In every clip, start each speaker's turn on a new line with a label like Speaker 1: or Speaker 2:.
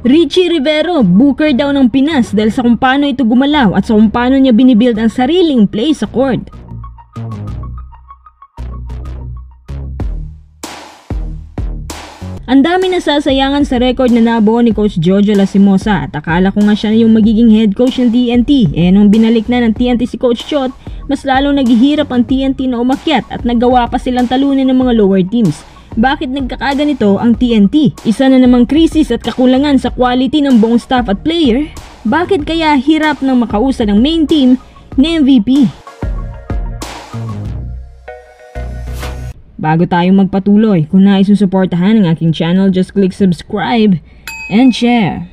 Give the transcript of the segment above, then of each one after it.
Speaker 1: Richie Rivero, booker daw ng Pinas dahil sa kung paano ito gumalaw at sa kung paano niya binibuild ang sariling play sa court. Ang dami nasasayangan sa record na nabuo ni Coach Jojo Lastimosa at akala ko nga siya yung magiging head coach ng TNT. Nung binalik na ng TNT si Coach Chot, mas lalong naghihirap ang TNT na umakyat at naggawa pa silang talunin ng mga lower teams. Bakit nagkakaganito ang TNT? Isa na namang krisis at kakulangan sa quality ng buong staff at player? Bakit kaya hirap ng makausad ng main team ni MVP? Bago tayo magpatuloy, kung nais mong suportahan ang aking channel, just click subscribe and share.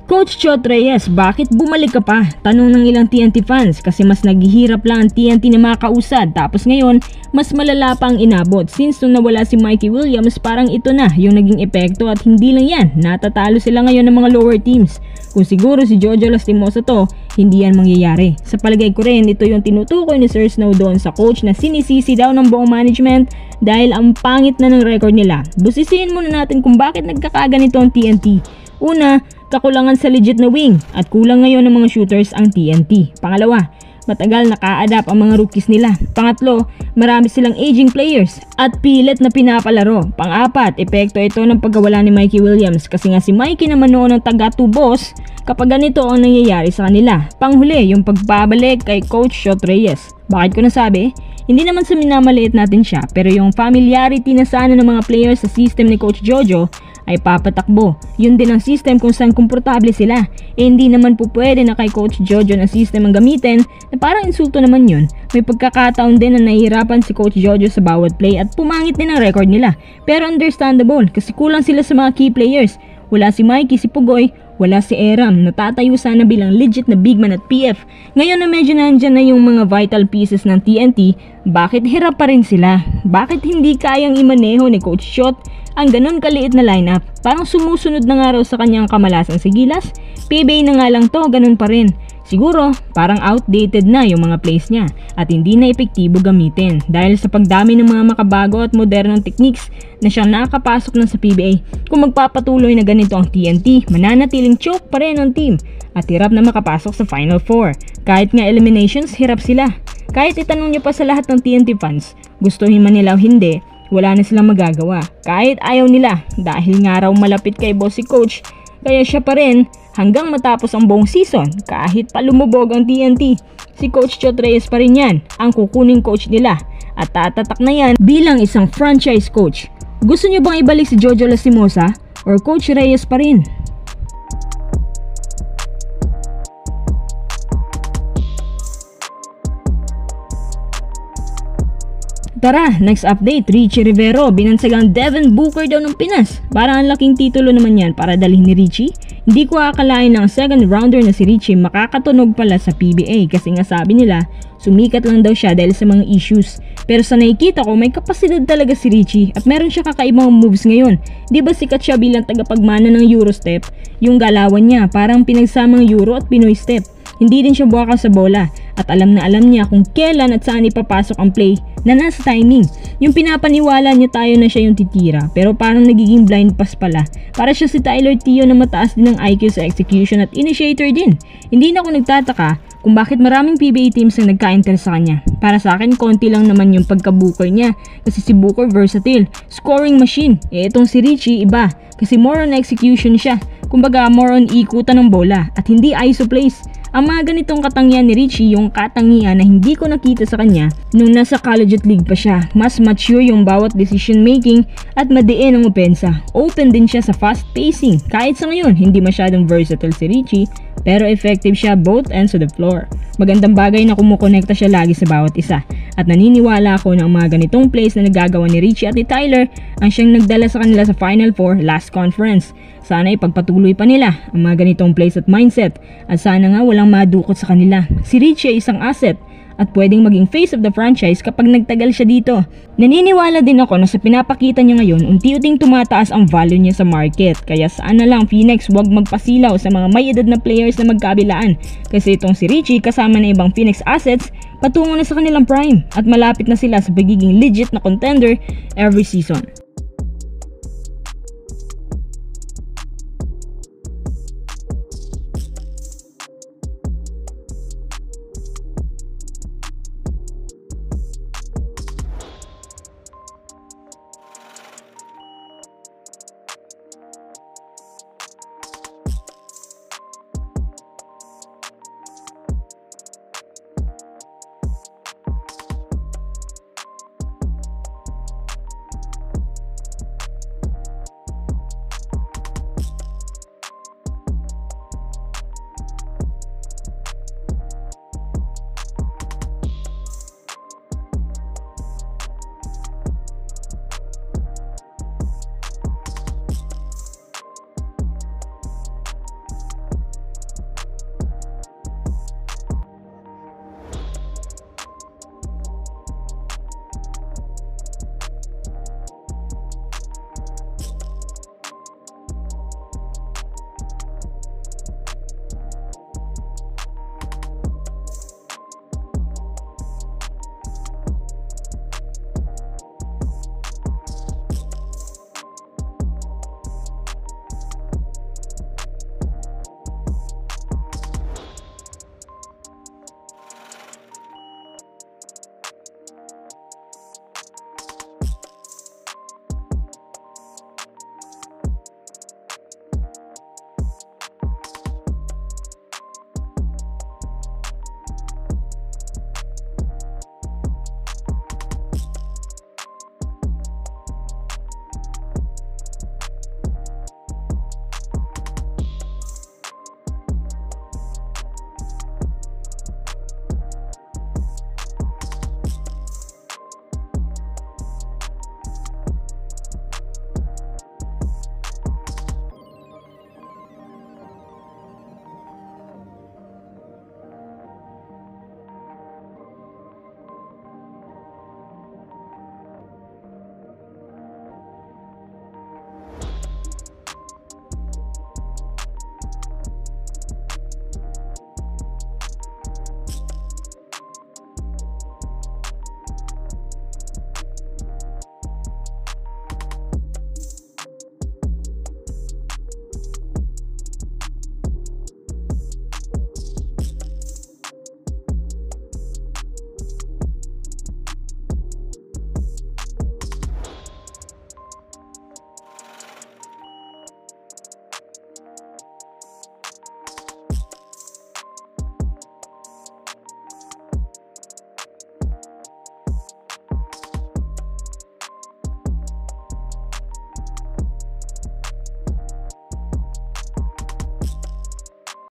Speaker 1: Coach Chot Reyes, bakit bumalik ka pa? Tanong ng ilang TNT fans kasi mas naghihirap lang ang TNT na makausad tapos ngayon mas malala pa ang inabot since nung nawala si Mikey Williams parang ito na yung naging epekto at hindi lang yan, natatalo sila ngayon ng mga lower teams. Kung siguro si Jojo Lastimosa to, hindi yan mangyayari. Sa palagay ko rin, ito yung tinutukoy ni Sir Snow doon sa coach na sinisisi daw ng buong management dahil ang pangit na ng record nila. Busisiin muna natin kung bakit nagkakaganito ang TNT. Una, kakulangan sa legit na wing at kulang ngayon ng mga shooters ang TNT. Pangalawa, matagal naka-adapt ang mga rookies nila. Pangatlo, marami silang aging players at pilit na pinapalaro. Pang-apat, epekto ito ng pagkawala ni Mikey Williams kasi nga si Mikey naman noon ang taga-tubos kapag ganito ang nangyayari sa kanila. Panghuli, yung pagbabalik kay Coach Chot Reyes. Bakit ko nasabi? Hindi naman sa minamaliit natin siya pero yung familiarity na sana ng mga players sa system ni Coach Jojo ay papatakbo. Yun din ang system kung saan komportable sila. Hindi naman po pwede na kay Coach Jojo na system ang gamitin na parang insulto naman yun. May pagkakataon din na nahihirapan si Coach Jojo sa bawat play at pumangit din ang record nila. Pero understandable kasi kulang sila sa mga key players. Wala si Mikey, si Pugoy, wala si Eram, natatayo sana bilang legit na big man at PF. Ngayon na medyo nandyan na yung mga vital pieces ng TNT, bakit hirap pa rin sila? Bakit hindi kayang imaneho ni Coach Chot ang ganun kaliit na lineup? Parang sumusunod na nga raw sa kanyang kamalasan si Gilas. PBA na nga lang to, ganun pa rin. Siguro, parang outdated na yung mga plays niya at hindi na epektibo gamitin dahil sa pagdami ng mga makabago at modernong techniques na siyang nakakapasok na sa PBA. Kung magpapatuloy na ganito ang TNT, mananatiling choke pa rin ang team at hirap na makapasok sa Final Four. Kahit nga eliminations, hirap sila. Kahit itanong niyo pa sa lahat ng TNT fans, gustuhin man nila o hindi, wala na silang magagawa. Kahit ayaw nila dahil nga raw malapit kay boss si Coach, kaya siya pa rin hanggang matapos ang buong season kahit pa lumubog ang TNT. Si Coach Chot Reyes pa rin yan ang kukuning coach nila at tatatak na yan bilang isang franchise coach. Gusto nyo bang ibalik si Jojo Lastimosa or Coach Reyes pa rin? Tara, next update, Richie Rivero, binansagang Devin Booker daw ng Pinas. Parang ang laking titulo naman yan para dalhin ni Richie. Hindi ko akalain na ang second rounder na si Richie makakatunog pala sa PBA kasi nga sabi nila, sumikat lang daw siya dahil sa mga issues. Pero sa nakikita ko, may kapasidad talaga si Richie at meron siya kakaibang moves ngayon. Di ba sikat siya bilang tagapagmana ng Eurostep? Yung galawan niya, parang pinagsamang Euro at Pinoy step. Hindi din siya buwaka sa bola at alam na alam niya kung kailan at saan ipapasok ang play na nasa timing. Yung pinapaniwala niya tayo na siya yung titira pero parang nagiging blind pass pala. Para siya si Tyler Teo na mataas din ang IQ sa execution at initiator din. Hindi na ako nagtataka kung bakit maraming PBA teams ang nagka-enter sa kanya. Para sa akin, konti lang naman yung pagka-Booker niya kasi si Booker versatile, scoring machine. Itong si Richie iba kasi more on execution siya. Kumbaga more on ikutan ng bola at hindi iso plays. Ang mga ganitong katangian ni Richie yung katangian na hindi ko nakita sa kanya nung nasa collegiate league pa siya. Mas mature yung bawat decision making at madiin ang opensa. Open din siya sa fast pacing. Kahit sa ngayon, hindi masyadong versatile si Richie pero effective siya both ends of the floor. Magandang bagay na kumukonekta siya lagi sa bawat isa. At naniniwala ako na ang mga ganitong plays na nagagawa ni Richie at ni Tyler ang siyang nagdala sa kanila sa Final Four last conference. Sana ipagpatuloy pa nila ang mga ganitong plays at mindset at sana nga walang madukot sa kanila. Si Richie ay isang asset at pwedeng maging face of the franchise kapag nagtagal siya dito. Naniniwala din ako na sa pinapakita niya ngayon unti-unting tumataas ang value niya sa market. Kaya sana lang Phoenix wag magpasilaw sa mga may edad na players na magkabilaan. Kasi itong si Richie kasama na ibang Phoenix assets patungo na sa kanilang prime at malapit na sila sa pagiging legit na contender every season.